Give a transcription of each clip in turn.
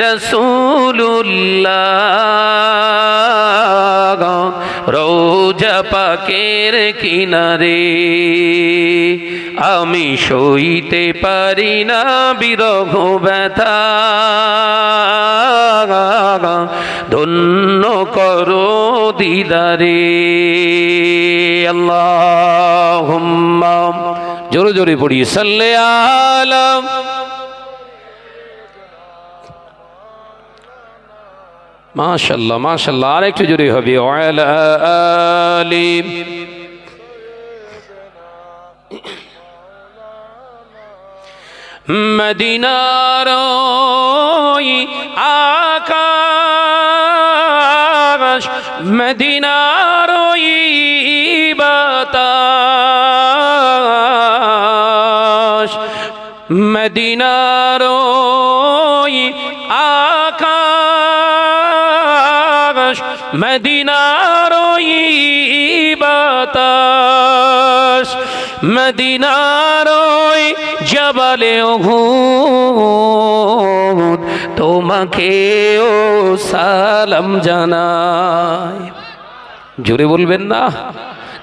রসুল্লাহ রোজা পাকের কিনারে আমি সইতে পারি না বিরহ ব্যথা, ধন্য করো দিদারে। আল্লাহুম্মা, জোরে জোরে পড়ি, সাল্লি আলা। মাশাআল্লাহ মাশাআল্লাহ, আর একটু জোরে হবে, ওয়ালা আলি। মদিনার ওই আকাশ, মদিনার ওই বাতাস, মদিনার ওই আকাশ, মদিনার ওই বাতাস, মদিনার ওই জবালে উহুদ তোমাকেও সালাম জানায়। জোরে বলবেন না?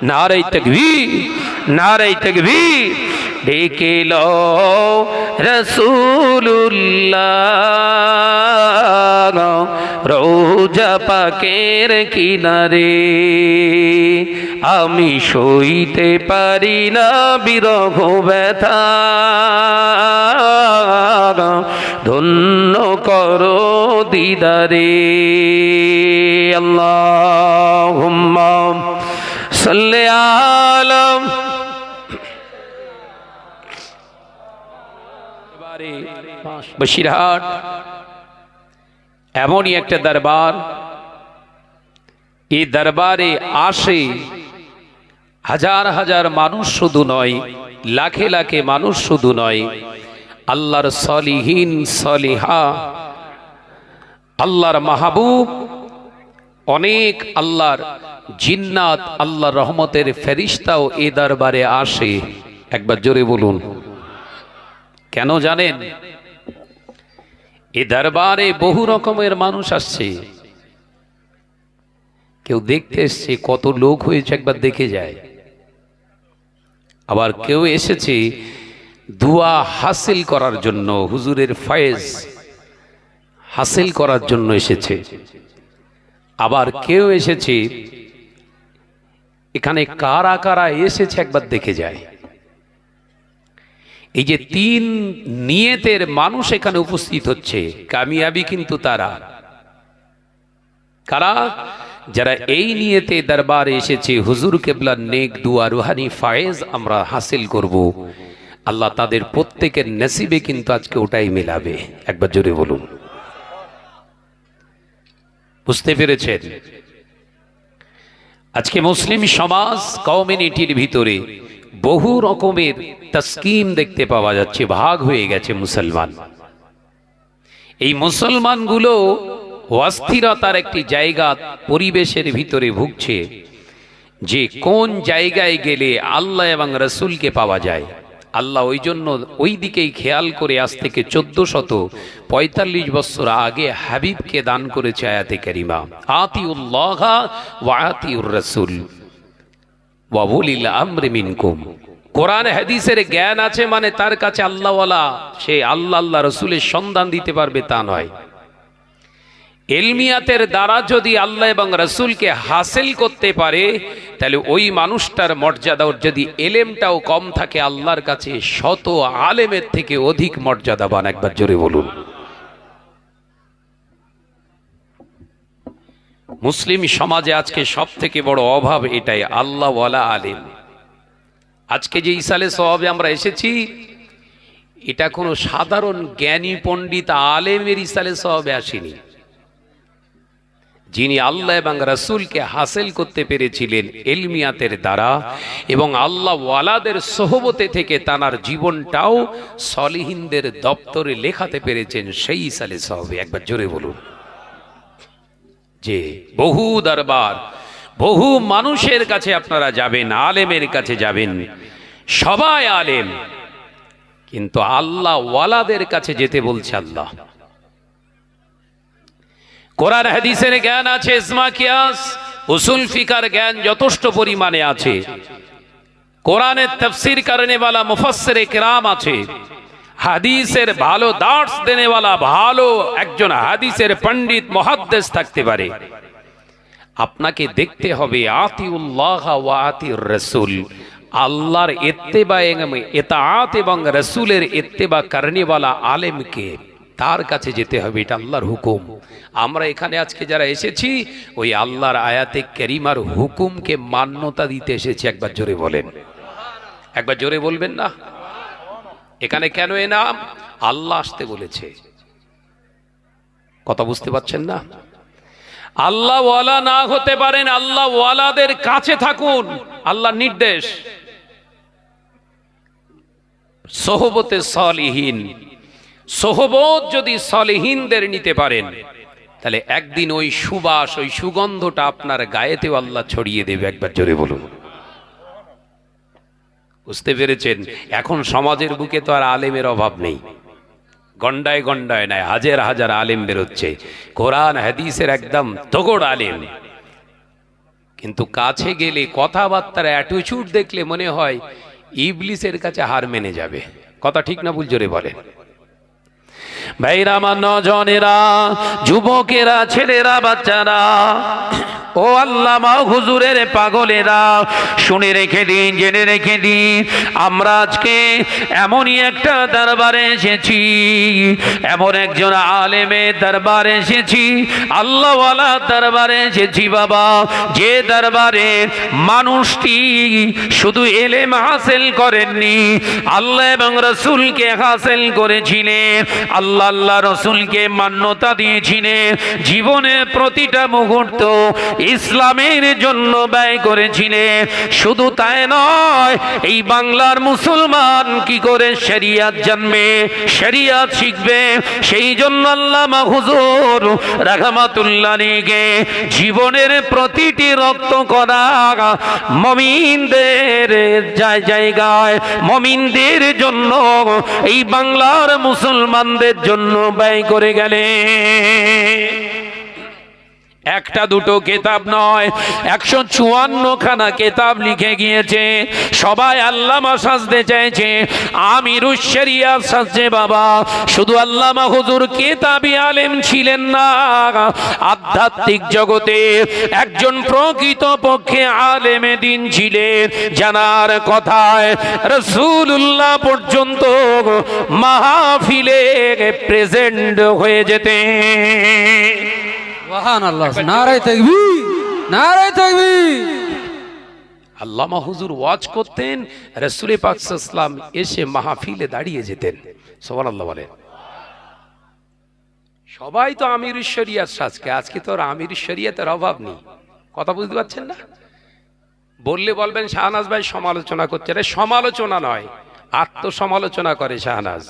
নারে তাকবীর, নারে তাকবীর। ডেকে লও রাসূলুল্লাহ রোজা পাকের কিনারে আমি সইতে পারি না বিরহ ব্যথা, ধন্য করো দিদারে। আল্লাহুম্মা সাল্লি আলা। বসিরহাট এমনই একটা দরবার, এই দরবারে আসে হাজার হাজার মানুষ শুধু নয়, লাখে লাখে মানুষ শুধু নয়, আল্লাহর সলিহিন সলিহা, আল্লাহর মাহবুব, অনেক আল্লাহর জিন্নাত, আল্লাহর রহমতের ফেরেশতাও এই দরবারে আসে। একবার জোরে বলুন, কেন জানেন? এই দরবারে বহু রকমের মানুষ আসছে। কেউ দেখতে এসছে, কত লোক হয়েছে একবার দেখে যায়। আবার কেউ এসেছে দুয়া হাসিল করার জন্য, হুজুরের ফয়েজ হাসিল করার জন্য এসেছে। আবার কেউ এসেছে, এখানে কারা কারা এসেছে একবার দেখে যায়। এই যে তিন নিয়তের মানুষ এখানে উপস্থিত হচ্ছে, কামিয়াবি কিন্তু তারা কারা? যারা এই নিয়তে দরবারে এসেছে, হুজুর কেবলার নেক দুয়া রুহানি ফায়েজ আমরা হাসিল করব, আল্লাহ তাদের প্রত্যেকের নসিবে কিন্তু আজকে ওটাই মেলাবে। একবার জোরে বলুন, বুঝতে পেরেছেন? আজকে মুসলিম সমাজ কমিউনিটির ভিতরে বহু রকমের তাস্কিম দেখতে পাওয়া যাচ্ছে, ভাগ হয়ে গেছে মুসলমান। এই মুসলমানগুলো অস্থিরতার একটি জায়গা, পরিবেশের ভিতরে ভুগছে যে কোন জায়গায় গেলে আল্লাহ এবং রসুলকে পাওয়া যায়। আল্লাহ ওই জন্য ওই দিকেই খেয়াল করে আজ থেকে 1445 বছর আগে হাবিবকে দান করেছে আয়াতে কারিমা, আতিউল্লাহ ওয়া আতিউর রাসূল ওয়া উলিল আমরি মিনকুম। কোরআন হাদিসের জ্ঞান আছে মানে তার কাছে আল্লাহওয়ালা, সে আল্লাহ আল্লাহ রসুলের সন্ধান দিতে পারবে তা নয়। ইলমিয়াতের দ্বারা যদি আল্লাহ এবং রসুলকে হাসিল করতে পারে, তাহলে ওই মানুষটার মর্যাদা, যদি এলেমটাও কম থাকে, আল্লাহর কাছে শত আলেমের থেকে অধিক মর্যাদাবান। একবার জোরে বলুন। মুসলিম সমাজে আজকে সব থেকে বড় অভাব এটাই, আল্লাহওয়ালা আলেম। আজকে যে ইসালে সওয়াবে আমরা এসেছি, এটা কোনো সাধারণ জ্ঞানী পণ্ডিত আলেমের ইসালে সওয়াবে আসেনি। যিনি আল্লাহ এবং রাসূলকে হাসিল করতে পেরেছিলেন ইলমিয়াতের দ্বারা এবং আল্লাহ ওয়ালাদের সোহবতে থেকে তানার জীবনটাও সলিহিনদের দপ্তরে লেখাতে পেরেছেন, সেই ইসালে সওয়াবে। একবার জোরে বলুন। যে বহু দরবার, বহু মানুষের কাছে আপনারা যাবেন, আলেমের কাছে যাবেন, সবাই আলেম, কিন্তু আল্লাহ ওয়ালাদের কাছে যেতে বলছে আল্লাহ। কোরআন হাদিসের জ্ঞান আছে, ইসমা কিয়াস উসুল ফিকার জ্ঞান যথেষ্ট পরিমাণে আছে, কোরআনের তাফসীর করনেওয়ালা মুফাসসিরে কিরাম আছে, হাদিসের ভালো দার্স দেনেওয়ালা ভালো একজন হাদিসের পণ্ডিত মুহাদ্দিস থাকতে পারে। আপনাকে দেখতে হবে আতিউল্লাহ ওয়া আতিউর রাসূল, আল্লাহর ইত্তেবা এবং ইতাআত এবং রাসূলের ইত্তেবা করনেওয়ালা আলেমকে, তার কাছে যেতে হবে। এটা আল্লাহর হুকুম। আমরা এখানে আজকে যারা এসেছি ওই আল্লাহর আয়াতে কারিমার হুকুমকে মান্যতা দিতে এসেছি। একবার জোরে বলেন, একবার জোরে বলবেন না? এখানে কেন এনাম? আল্লাহ আসতে বলেছে। কথা বুঝতে পারছেন না? আল্লাহ ওয়ালা না হতে পারেন, আল্লাহ ওয়ালাদের কাছে থাকুন, আল্লাহর নির্দেশ। সোহবতে সালিহিন, সোহবত যদি সালিহিনদের নিতে পারেন তাহলে একদিন ওই সুবাস, ওই সুগন্ধটা আপনার গায়েতেও আল্লাহ ছড়িয়ে দেবে। একবার জোরে বলুন। বুঝতে পেরেছেন? এখন সমাজের বুকে তো আর আলেমের অভাব নেই, গন্ডায় গন্ডায় নাই, হাজার হাজার আলেম বেরোচ্ছে, কোরআন হাদিসের একদম তগড় আলেম। কিন্তু কাছে গেলে কথাবার্তার অ্যাটিটিউড দেখলে মনে হয় ইবলিসের কাছে হার মেনে যাবে। কথা ঠিক না ভুল? জোরে বলেন। ভাইরা আমার, নজনেরা, যুবকেরা, ছেলেরা, বাচ্চারা, ও আল্লামা হুজুরের পাগলেরা, শুনে রেখে দিন, জেনে রেখে দিন, আমরা আজকে এমনই একটা দরবারে এসেছি, এমন একজন আলেমের দরবারে এসেছি, আল্লাহওয়ালা দরবারে এসেছি বাবা, যে দরবারে মানুষটি শুধু এলেম হাসিল করেননি, আল্লাহ এবং রসুলকে হাসিল করেছিলেন, আল্লাহ রসুলকে মান্যতা দিয়েছিলেন, জীবনের প্রতিটা মুহূর্ত ইসলামের জন্য ব্যয় করেছিলেন। শুধু তাই নয়, এই বাংলার মুসলমান কি করে শরিয়াত জানবে, শরিয়াত শিখবে, সেই জন্য আল্লামা হুজুর রাহমাতুল্লাহ আলাইহি জীবনের প্রতিটি রক্ত করা মুমিনদের জায়গায়, মুমিনদের জন্য, এই বাংলার মুসলমানদের জন্য ব্যয় করে গেলেন। একটা দুটো কেতাব নয়, 154 খানা কেতাব লিখে গিয়েছে। সবাই আল্লামা সাজতে চাইছে, আমিরুশ শরিয়াত সাজছে বাবা। শুধু আল্লামা হুজুর কেতাবি আলেম ছিলেন না, আধ্যাত্মিক জগতে একজন প্রকৃত পক্ষে আলেমে দিন ছিলেন, জানার কথায় রাসূলুল্লাহ পর্যন্ত মাহফিলে প্রেজেন্ট হয়ে যেতেন। সুবহানাল্লাহ, নারায়ে তাকবীর, নারায়ে তাকবীর। আল্লামা হুজুর ওয়াজ করতেন, রাসূল পাক সাল্লাল্লাহু আলাইহি ওয়াসাল্লাম এসে মাহফিলে দাঁড়িয়ে যেতেন। সুবহানাল্লাহ বলেন। সবাই তো আমিরুশ শরিয়াত সাজকে, আজকে তো আমিরুশ শরিয়াতের অভাব নেই। কথা বুঝতে পারছেন না? বললে বলবেন শাহনাজ ভাই সমালোচনা করছে। আরে সমালোচনা নয়, আত্মসমালোচনা করে শাহনাজ,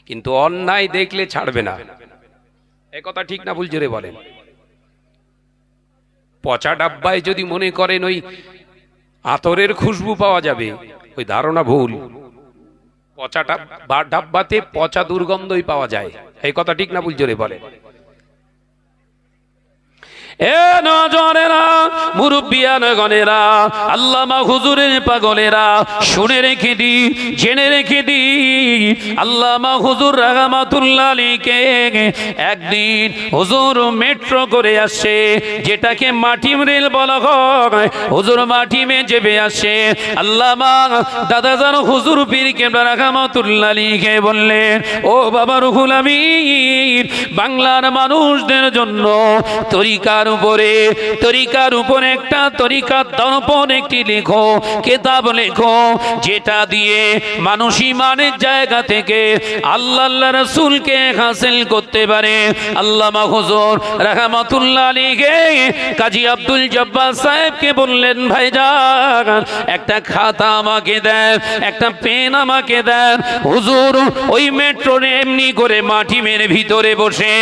কিন্তু অন্যায় দেখলে ছাড়বে না। এই কথা ঠিক না ভুল? জোরে বলেন। পচা ডাব্বায় যদি মনে করেন ওই আতরের খুশবু পাওয়া যাবে, ওই ধারণা ভুল। পচা ডাব্বাতে পচা দুর্গন্ধই পাওয়া যায়। এই কথা ঠিক না ভুল? জোরে বলেন। এ নজরেরা, মুরব্বিয়ান গণেরা, আল্লামা হুজুরের পাগলেরা, শুনে রেখে দি, জেনে রেখে দি, আল্লামা হুজুর রাহমাতুল্লাহ আলাইহি একদিন হুজুর মেট্রো করে আসছে, যেটাকে মাটিম রেল বলা হয়। হুজুর মাটিমে চেপে আসছে। আল্লামা দাদাজান হুজুর পীর কেবলা রাহমাতুল্লাহ আলাইহি বললেন, ও বাবা রুহুল আমিন, বাংলার মানুষদের জন্য তরিকার উপরে একটা তরিকা দর্পণ একটি লেখো, কিতাব লেখো, যেটা দিয়ে মানুষ ইমানের জায়গা থেকে আল্লাহ রাসূলকে হাসিল করতে পারে। আল্লামা হুজুর রাহমাতুল্লাহ আলাইহি কাজী আব্দুল জব্বার সাহেবকে বললেন, ভাইজান একটা খাতা আমাকে দেন, একটা পেন আমাকে দেন। হুজুর ওই মেট্রোরে এমনি করে মাটিমের ভিতরে বসে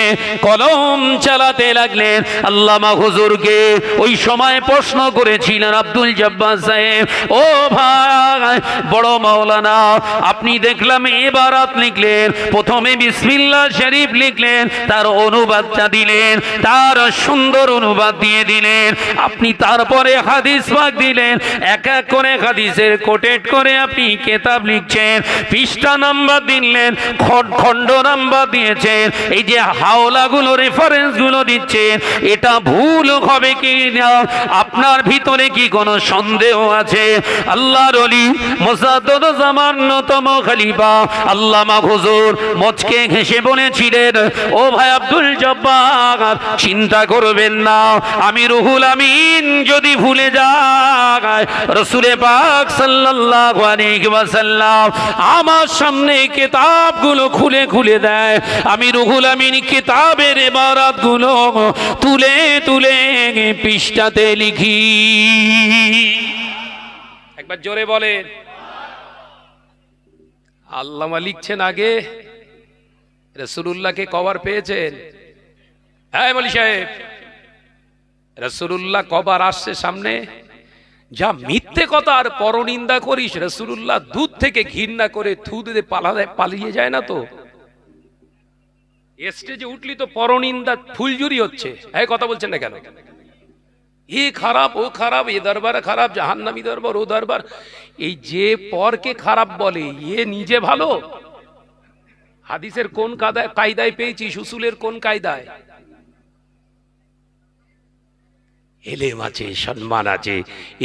কলম চালাতে লাগলেন। আল্লাহ আল্লামা হুজুরকে ওই সময় প্রশ্ন করেছিলেন আব্দুল জব্বার সাহেব, ও ভাই বড় মাওলানা, আপনি দেখলাম ইবারত লিখলেন, প্রথমে বিসমিল্লাহ শরীফ লিখলেন, তার অনুবাদটা দিলেন, তার সুন্দর অনুবাদ দিয়ে দিলেন, আপনি তারপরে হাদিস পাক দিলেন, এক এক করে হাদিসের কোটেট করে আপনি কিতাব লিখছেন, পৃষ্ঠা নাম্বার দিলেন, খণ্ড নাম্বার দিয়েছেন, এই যে হাওলাগুলো রেফারেন্স গুলো দিচ্ছেন, এটা ভুল হবে কি না? আপনার ভিতরে কি কোনো সন্দেহ আছে? আল্লাহর ওলি মুজাদ্দিদ জামানতম খলিফা আল্লামা হুজুর মুচকে হেসে বলেছিলেন, ও ভাই আব্দুল জব্বার, চিন্তা করবেন না, আমি রুহুল আমিন যদি ভুলে যায়, রাসূল পাক সাল্লাল্লাহু আলাইহি ওয়াসাল্লাম আমার সামনে কিতাবগুলো খুলে খুলে দেয়, আমি রুহুল আমিন কিতাবের ইবারতগুলো তুলে তুলে পৃষ্ঠাতে লিখি। একবার জোরে বলেন। আল্লামা লিখছেন আগে, রাসূলুল্লাহকে কবর পেয়েছেন? হ্যাঁ মৌলভী সাহেব, রাসূলুল্লাহ কবর আসছে সামনে, যা মিথ্যে কথা আর পরনিন্দা করিস, রাসূলুল্লাহ দুধ থেকে ঘৃণা করে থু দিয়ে পালিয়ে যায় না তো? স্টেজে উঠলি তো পরনিন্দা ফুলজুরি হচ্ছে, এই কথা বলছেন না কেন? এ খারাপ, ও খারাপ, এ দরবার খারাপ, জাহান্নামী দরবার, ও দরবার। এই যে পরকে খারাপ বলে, এ নিজে ভালো? হাদিসের কোন কায়দায় পেয়েছিস? উসুলের কোন কায়দায়? এলেম আছে, সম্মান আছে,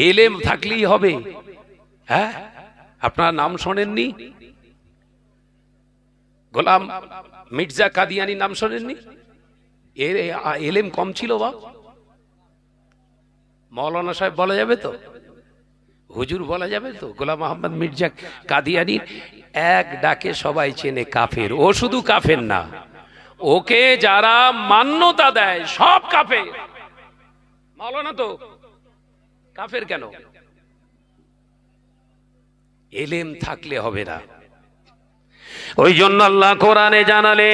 এলেম থাকলেই হবে। হ্যাঁ, আপনার নাম শোনেননি? গোলাম মির্জা কাদিয়ানি নাম শোনেননি? এলেম কম ছিল বা? মৌলানা সাহেব বলা যাবে তো? হুজুর বলা যাবে তো? গোলাম মোহাম্মদ মির্জা কাদিয়ানি এক ডাকে সবাই চেনে কাফের। ও শুধু কাফের না, ওকে যারা মান্যতা দেয় সব কাফের। মাওলানা তো কাফের কেন? এলেম থাকলে হবে না। ওই জন্য আল্লাহ কোরআনে জানালে,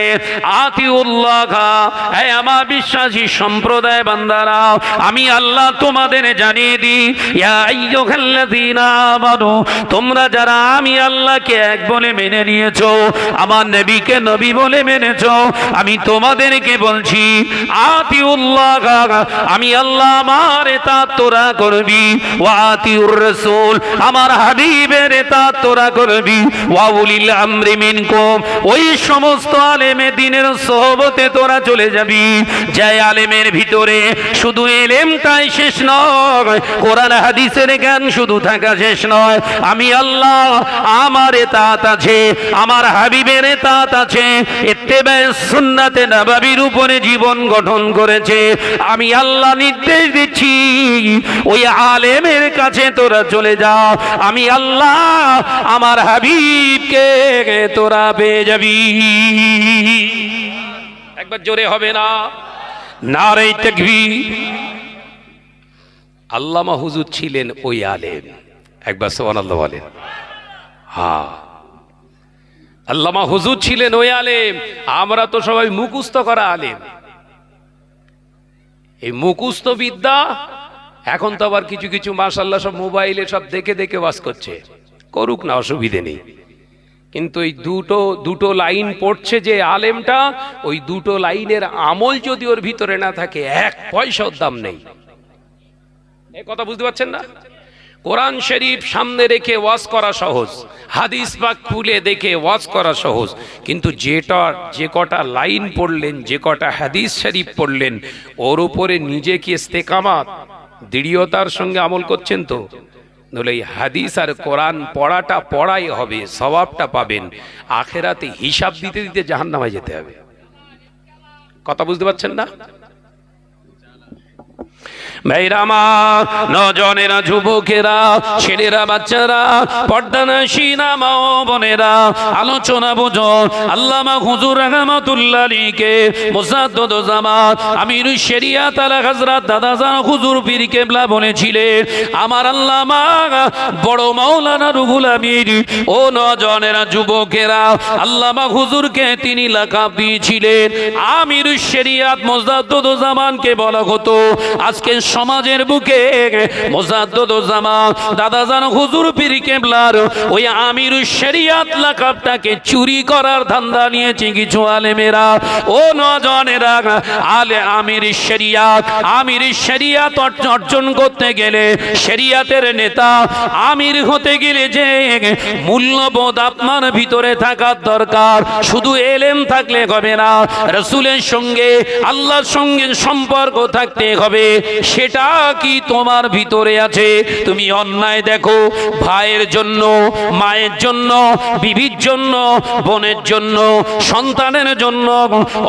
আতিউল্লাহ, হে আমার বিশ্বাসী সম্প্রদায় বান্দারা, আমি আল্লাহ তোমাদের জানিয়ে দিই, ইয়া আইয়ুহাল্লাযীনা আমানু, তোমরা যারা আমি আল্লাহকে এক বলে মেনে নিয়েছো, আমার নবীকে নবী বলে মেনেছো, আমি তোমাদেরকে বলছি, আতিউল্লাহ, আমি আল্লাহ আমার ইতাআত তোরা করবি, ওয়া আতিউর রাসূল, আমার হাবিবের ইতাআত তোরা করবি, ওয়া উলিল আমরি মিনকুম, ওই সমস্ত আলেমে দ্বীনের সোহবতে তোরা চলে যাবি, যে আলেমের ভিতরে শুধু এলেমটাই শেষ নয়, কোরআন হাদিসের জ্ঞান শুধু থাকা শেষ নয়, আমি আল্লাহ আমার ইতাআত আছে, আমার হাবিবের ইতাআত আছে, ইত্তেবায়ে সুন্নাতে নববীর উপরে জীবন গঠন করেছে, আমি আল্লাহ নির্দেশ দিচ্ছি, ওই আলেমের কাছে তোরা চলে যা, আমি আল্লাহ আমার হাবিবকে তোরা পেয়ে যাবি। একবার জোরে হবে না? নারে তাকবীর। আল্লামা হুজুর ছিলেন ওই আলেম। একবার সুবহানাল্লাহ বলেন। হ্যাঁ, আল্লামা হুজুর ছিলেন ওই আলেম। আমরা তো সবাই মুখস্থ করা আলেম। এই মুখস্থ বিদ্যা এখন তো আবার কিছু কিছু মাশাআল্লাহ সব মোবাইলে সব দেখে দেখে ওয়াজ করছে, করুক না, অসুবিধে নেই, কিন্তু এই দুটো লাইন পড়ছে যে আলেমটা, ওই দুটো লাইনের আমল যদি ওর ভিতরে না থাকে, এক পয়সার দাম নেই। এই কথা বুঝতে পারছেন না? কোরআন শরীফ সামনে রেখে ওয়াজ করা সহজ, হাদিস পাক খুলে দেখে ওয়াজ করা সহজ, কিন্তু যে কটা লাইন পড়লেন, যে কটা হাদিস শরীফ পড়লেন, ওর উপরে নিজে কি ইস্তেকামাত দৃঢ়তার সঙ্গে আমল করছেন তো? নইলে এই হাদিস আর কোরআন পড়াই হবে, সওয়াবটা পাবেন, আখেরাতে হিসাব দিতে দিতে জাহান্নামে যেতে হবে। কথা বুঝতে পারছেন না? ভাইরা আমার, নজনেরা, যুবকেরা, ছেলেরা, বাচ্চারা, পর্দানশীনা মা ও বোনেরা, আলোচনা বুঝো। আল্লামা হুজুর রহমাতুল্লাহ আলাইহি মুসাদ্দদুজ জামান আমিরুশ শরিয়াত আলা হযরত দাদাজান হুজুর পীর কেবলা বলেছিলেন, আমার আল্লামা বড় মাওলানা রুহুল আমিন ও নজনেরা, যুবকেরা, আল্লামা হুজুরকে তিনি লাকাব দিয়েছিলেন আমিরুশ শরিয়াত মুসাদ্দদুজ জামানকে বলা হতো। আজকে সমাজের বুকে মুজাদ্দিদুজ জামান দাদাজান হুজুর পীর কেবলার ওই আমিরুশ শরিয়াত লাকাবটাকে চুরি করার ধান্দা নিয়েছে কিছু আলেমেরা। ও নজনেরা, আমিরুশ শরিয়াত অর্জন করতে গেলে, শরিয়াতের নেতা আমির হতে গেলে যে মূল্যবোধ আপনার ভিতরে থাকার দরকার। শুধু এলেম থাকলে হবে না, রাসূলের সঙ্গে আল্লাহর সঙ্গে সম্পর্ক থাকতে হবে। সেটা কি তোমার ভিতরে আছে? তুমি অন্যায় দেখো, ভাইয়ের জন্য, মায়ের জন্য, বিবির জন্য, বোনের জন্য, সন্তানের জন্য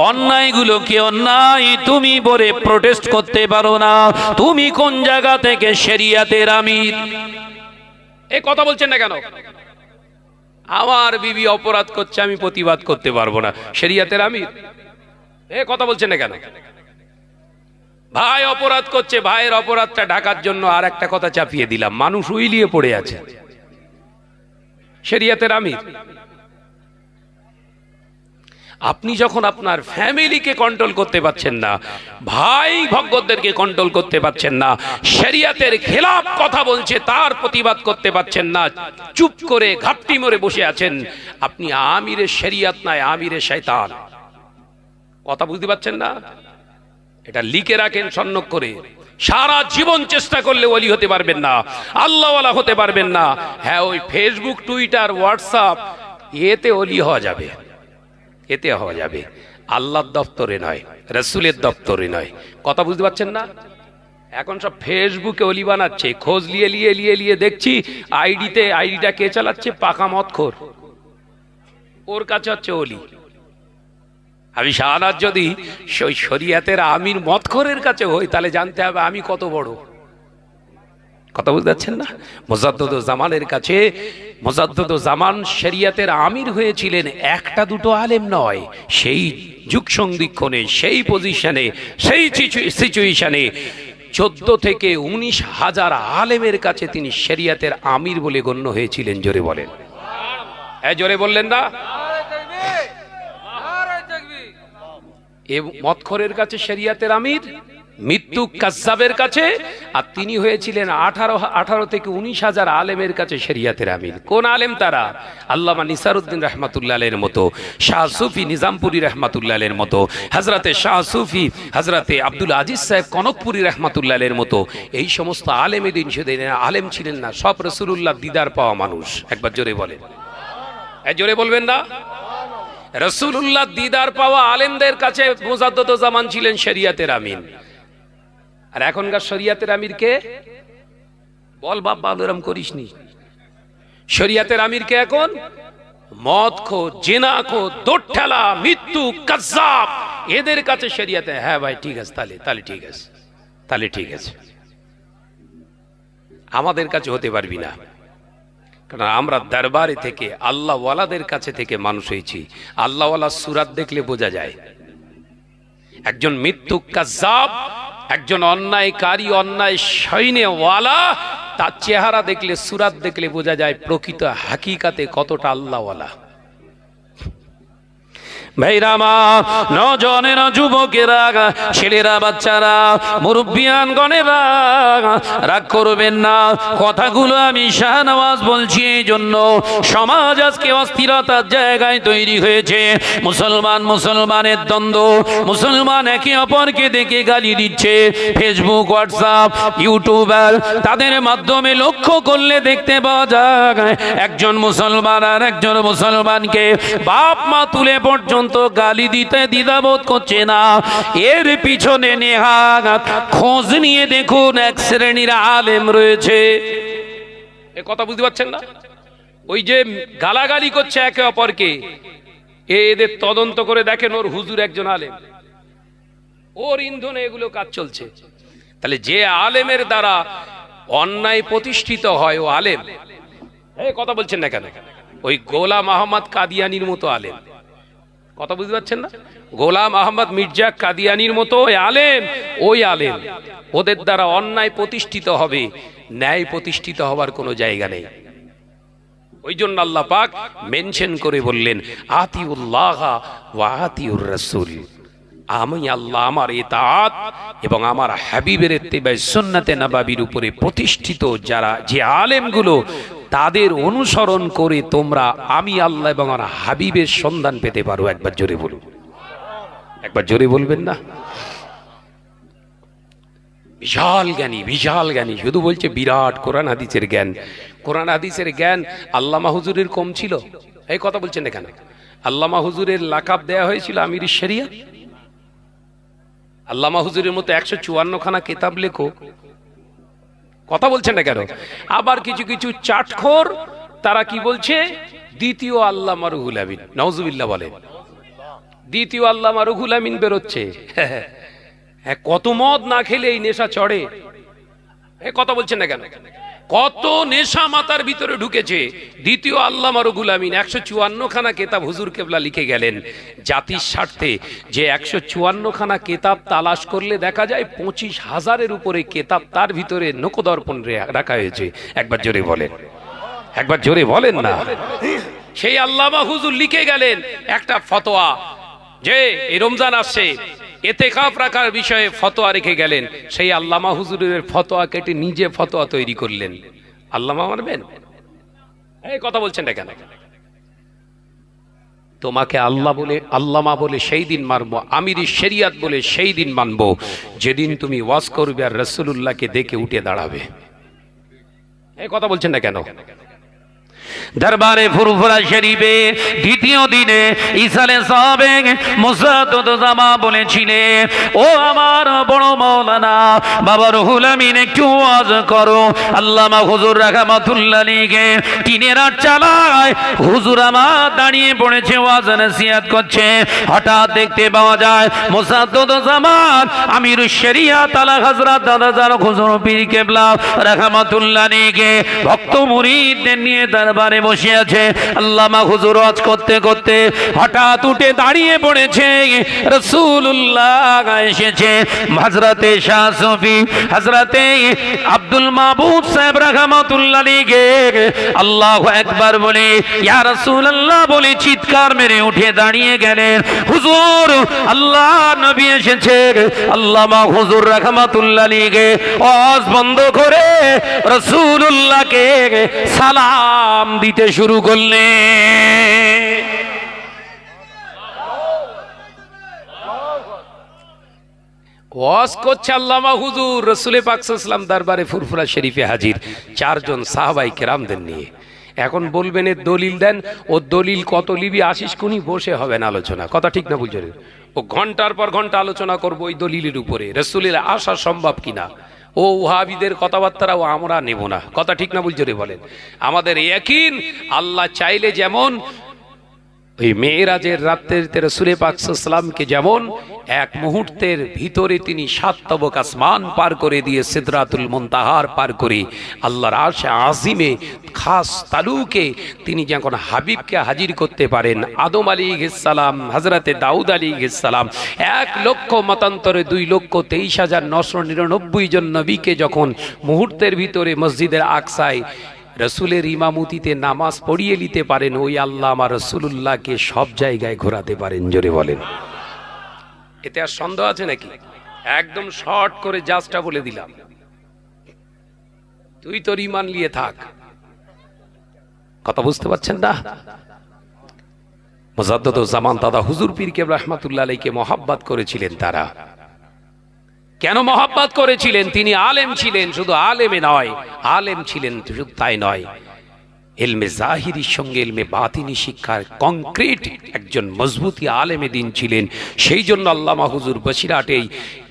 অন্যায়গুলো কি অন্যায় তুমি বলে প্রোটেস্ট করতে পারো না? তুমি কোন জায়গা থেকে শরিয়াতের আমির? এই কথা বলছেন না কেন? আমার বিবি অপরাধ করছে, আমি প্রতিবাদ করতে পারবো না, শরিয়াতের আমির? এই কথা বলছেন না কেন? ভাই অপরাধ করছে, ভাইয়ের অপরাধটা ঢাকার জন্য আর একটা কথা চাপিয়ে দিলাম, মানুষ উইলিয়ে পড়ে আছে, শরিয়াতের আমির? আপনি যখন আপনার ফ্যামিলিকে কন্ট্রোল করতে পারছেন না, ভাই ভক্তদেরকে কন্ট্রোল করতে পারছেন না, শরিয়াতের খেলাফ কথা বলছে তার প্রতিবাদ করতে পারছেন না, চুপ করে ঘাপটি মরে বসে আছেন, আপনি আমিরের শরিয়াত নয়, আমিরের শয়তান। কথা বুঝতে পারছেন না? এটা লিখে রাখেন সন্ন্যক করে। সারা জীবন চেষ্টা করলে ওলি হতে পারবেন না, আল্লাহওয়ালা হতে পারবেন না। হ্যাঁ, ওই ফেসবুক, টুইটার, হোয়াটসঅ্যাপ, এতে ওলি হওয়া যাবে, এতে হওয়া যাবে, আল্লাহর দপ্তরে নয়, রাসূলের দপ্তরে নয়। কথা বুঝতে পারছেন না? এখন সব ফেসবুকে ওলি বানাচ্ছে, খোঁজ নিয়ে দেখছি আইডিটা কে চালাচ্ছে? পাকা মদখোর, ওর কাছে হচ্ছে ওলি। আমি শাহানাত যদি শরিয়াতের আমির মদখোরের কাছে হই, তাহলে জানতে হবে আমি কত বড়। কথা বুঝতে পারছেন না? মুজাদ্দিদুজ জামানের কাছে, মুজাদ্দিদুজ জামান শরিয়াতের আমির হয়েছিলেন একটা দুটো আলেম নয়, সেই যুগ সন্ধিক্ষণে, সেই পজিশনে, সেই সিচুয়েশনে 14 থেকে 19,000 আলেমের কাছে তিনি শরিয়াতের আমির বলে গণ্য হয়েছিলেন। জোরে বলেন, হ্যাঁ জোরে বললেন না? মদখোরের কাছে শরিয়াতের আমির, মৃত্যু কাজ্জাবের কাছে, আর তিনি হয়েছিলেন 18 থেকে 19,000 আলেমের কাছে শরিয়াতের আমির। কোন আলেম তারা? আল্লামা নিসারউদ্দিন রহমাতুল্লাহ আলাইহির মতো, শাহ সুফি নিজামপুরি রহমাতুল্লাহ আলাইহির মতো, হযরতে শাহ সুফি হযরতে আব্দুল আজিজ সাহেব কনকপুরি রহমাতুল্লাহ আলাইহির মতো এই সমস্ত আলেমে দিন শুধু আলেম ছিলেন না, সব রাসূলুল্লাহ দিদার পাওয়া মানুষ। একবার জোরে বলেন, জোরে বলবেন না? রাসূলুল্লাহ দিদার পাওয়া আলেমদের কাছে মুজাদ্দিদুজ জামান ছিলেন শরিয়াতের আমির। আর এখনকার শরিয়াতের আমির কে? বল বাবা, এরকম করিসনি। শরিয়াতের আমির কে এখন? মদখোর, জিনাখোর, দোঠেলা, মৃত্যু, কাজ্জাব, এদের কাছে শরিয়াতে। হ্যাঁ ভাই ঠিক আছে, তাহলে ঠিক আছে, তাহলে ঠিক আছে। আমাদের কাছে হতে পারবি না, কারণ আমরা দরবারে থেকে, আল্লাহ ওয়ালাদের কাছে থেকে মানুষ হয়েছি। আল্লাহ ওয়ালা সুরাত দেখলে বোঝা যায়। একজন মৃত্যু কাজ্জাব, একজন অন্যায়কারী, অন্যায় সৈন্যওয়ালা, তার চেহারা দেখলে, সুরাত দেখলে বোঝা যায় প্রকৃত হাকিকাতে কতটা আল্লাহওয়ালা। ভাইরা আমার, নজনেরা, যুবকেরা, ছেলেরা, বাচ্চারা, মুরব্বিয়ান গণেরা, রাগ করবেন না। কথাগুলো আমি শাহনওয়াজ বলছি এই জন্য, সমাজ আজকে অস্থিরতার জায়গায় তৈরি হয়েছে। মুসলমানের দ্বন্দ্ব, মুসলমান একে অপরকে দেখে গালি দিচ্ছে। ফেসবুক, হোয়াটসঅ্যাপ, ইউটিউবার, তাদের মাধ্যমে লক্ষ্য করলে দেখতে পাওয়া যায় একজন মুসলমান আর একজন মুসলমানকে বাপ মা তুলে পর্যন্ত গালি দিতে দ্বিধাবোধ করছে না। এর পিছনে নেহাত খোঁজ নিয়ে দেখুন এক শ্রেণীর আলেম রয়েছে। এ কথা বুঝতে পারছেন না? ওই যে গালাগালি করছে একে অপরকে, এদের তদন্ত করে দেখেন ওর হুজুর একজন আলেম, ওর ইন্ধনে এগুলো কাজ চলছে। তাহলে যে আলেমের দ্বারা অন্যায় প্রতিষ্ঠিত হয় ও আলেম। এই কথা বলছেন না কেন? ওই গোলাম আহমদ কাদিয়ানির মতো আলেম, কথা বুঝতে পারছেন না? গোলাম আহমদ মির্জা কাদিয়ানির মতো ওই আলেম ওদের দ্বারা অন্যায় প্রতিষ্ঠিত হবে, ন্যায় প্রতিষ্ঠিত হবার কোনো জায়গা নেই। ওই জন্য আল্লাহ পাক মেনশন করে বললেন আতিউল্লাহ ওয়া আতিউর রাসূল, আমি আল্লাহ আমার ইতাআত এবং আমার হাবিবের ইত্তিবায়ে সুন্নাতে নববীর উপরে প্রতিষ্ঠিত যারা যে আলেমগুলো তাদের অনুসরণ করে তোমরা আমি আল্লাহ এবং আমার হাবিবের সন্ধান পেতে পারো। একবার জোরে বলুন, একবার জোরে বলবেন না? বিশাল জ্ঞানী, শুধু বলছে বিরাট কোরআন হাদিসের জ্ঞান। কোরআন হাদিসের জ্ঞান আল্লামা হুজুরের কম ছিল? এই কথা বলছেন এখানে। আল্লামা হুজুরের লাকাব দেয়া হয়েছিল আমির শরিয়া। আল্লামা হুজুরের মতো 154 খানা কিতাব লেখো, কথা বলছেন না কেন? আবার কিছু কিছু চাটখোর তারা কি বলছে, দ্বিতীয় আল্লামা রুহুল আমিন, নাউজুবিল্লাহ বলে, দ্বিতীয় আল্লামা রুহুল আমিন বেরোচ্ছে। হ্যাঁ, কত মদ না খেলে এই নেশা চড়ে, কথা বলছেন না কেন? কত নেশা মাথার ভিতরে ঢুকেছে। দ্বিতীয় আল্লামা রুহুল আমিন 154 খানা কিতাব হুজুর কেবলা লিখে গেলেন জাতির স্বার্থে, যে 154 খানা কিতাব তালাশ করলে দেখা যায় 25,000-এর উপরে কিতাব তার ভিতরে নকদর্পণ রাখা হয়েছে। একবার জোরে বলেন, একবার জোরে বলেন না। সেই আল্লামা হুজুর লিখে গেলেন একটা ফতোয়া, যে এই রমজান আসছে এতেকাফ রাখার বিষয়ে ফতোয়া রেখে গেলেন। সেই আল্লামা হুজুরের ফতোয়া কেটে নিজে ফতোয়া তৈরি করলেন। আল্লামা মানবেন? এই কথা বলছেন না কেন? তোমাকে আল্লাহ বলে আল্লামা বলে সেই দিন মানবো, আমিরি শরিয়াত বলে সেই দিন মানবো যেদিন তুমি ওয়াজ করবে আর রাসূলুল্লাহকে দেখে উঠে দাঁড়াবে। এই কথা বলছেন না কেন? দরবারে ফুরফুরা শরীফে দ্বিতীয় দিনে ইসালে সাবেক মুসাদ্দুদুজ্জামা বলেছিলেন, ও আমার বড় মাওলানা বাবা রুহুল আমিন একটু ওয়াজ করো। আল্লামা হুজুর রাহমাতুল্লাহ আলাইহি টিনের আট চালায় হুজুর আমার দাঁড়িয়ে পড়েছে, ওয়াজ নসিহত করছে। হঠাৎ দেখতে পাওয়া যায় মুসাদ্দুদুজ্জামা আমিরুশ শরিয়াত আলা হযরত দাদাজার হুজুর পীর কেবলা রাহমাতুল্লাহ আলাইহি ভক্ত মুরিদদের নিয়ে দরবারে বসে আছে। আল্লামা হুজুর ওয়াজ করতে করতে হঠাৎ উঠে দাঁড়িয়ে পড়েছে। রাসূলুল্লাহ এসেছে। হযরতে শাহ সুফি হযরতে আব্দুল মাবুদ সাহেব রাহমাতুল্লাহ আলাইহি আল্লাহু আকবার বলে ইয়া রাসূলুল্লাহ বলে চিৎকার মেরে উঠে দাঁড়িয়ে গেলেন। হুজুর আল্লাহ নবী এসেছে। আল্লামা হুজুর রাহমাতুল্লাহ আলাইহি ওয়াজ বন্ধ করে রাসূলুল্লাহকে সালাম দিতে শুরু করলেন। ওয়াজ করছে আল্লামা হুজুর, রাসূল পাক সাল্লাল্লাহু আলাইহি ওয়াসাল্লাম দরবারে ফুরফুরা শরীফে হাজির 4 জন সাহাবায়ে কেরামদের নিয়ে। এখন বলবেন এর দলিল দেন, ও দলিল কত লিবি আশিস কোনি বসে হবেন আলোচনা, কথা ঠিক না বুঝছেন? ও ঘন্টার পর ঘন্টা আলোচনা করব ওই দলিলের উপরে রাসূলের আসা সম্ভব কিনা। ও ওয়াহাবিদের কথাবার্তাও আমরা নেব না, কথা ঠিক না বুঝছেন? বলেন আমাদের ইয়াকিন আল্লাহ চাইলে যেমন ওই মেরাজের রাত্রিতে রাসূল পাক সাল্লাল্লাহু আলাইহি ওয়াসাল্লামকে যেমন এক মুহূর্তের ভিতরে তিনি 7 তবক আসমান পার করে দিয়ে সিদরাতুল মুনতাহার পার করে আল্লাহর আরশে আজিমে খাস তালুকে তিনি যখন হাবিবকে হাজির করতে পারেন, আদম আলাইহিস সালাম হযরতে দাউদ আলাইহিস সালাম 1 লক্ষ মতান্তরে 2,23,999 জন নবীকে যখন মুহূর্তের ভিতরে মসজিদের আকসায় রসুলের ইমামতিতে নামাজ পড়িয়ে নিতে পারেন, ওই আল্লাহ আমার রসুলুল্লাহকে সব জায়গায় ঘোরাতে পারেন। জোরে বলেন, এতে আর সন্দেহ আছে নাকি? একদম শর্ট করে জাজটা বলে দিলাম, তুই তোর ইমান নিয়ে থাক। কথা বুঝতে পারছেন না? মুজাদ্দিদুজ্জামান দাদা হুজুর পীর কেবলা রাহমাতুল্লাহ আলাইহিকে মহব্বত করেছিলেন। তারা কেন মহব্বত করেছিলেন? তিনি আলেম ছিলেন, শুধু আলেমে নয়, আলেম ছিলেন শুধু তাই নয়, ইলমে জাহিরির সঙ্গে ইলমে বাতিনি শিক্ষার কংক্রিট একজন মজবুতি আলেমে দিন ছিলেন। সেই জন্য আল্লামা হুজুর বসিরহাটেই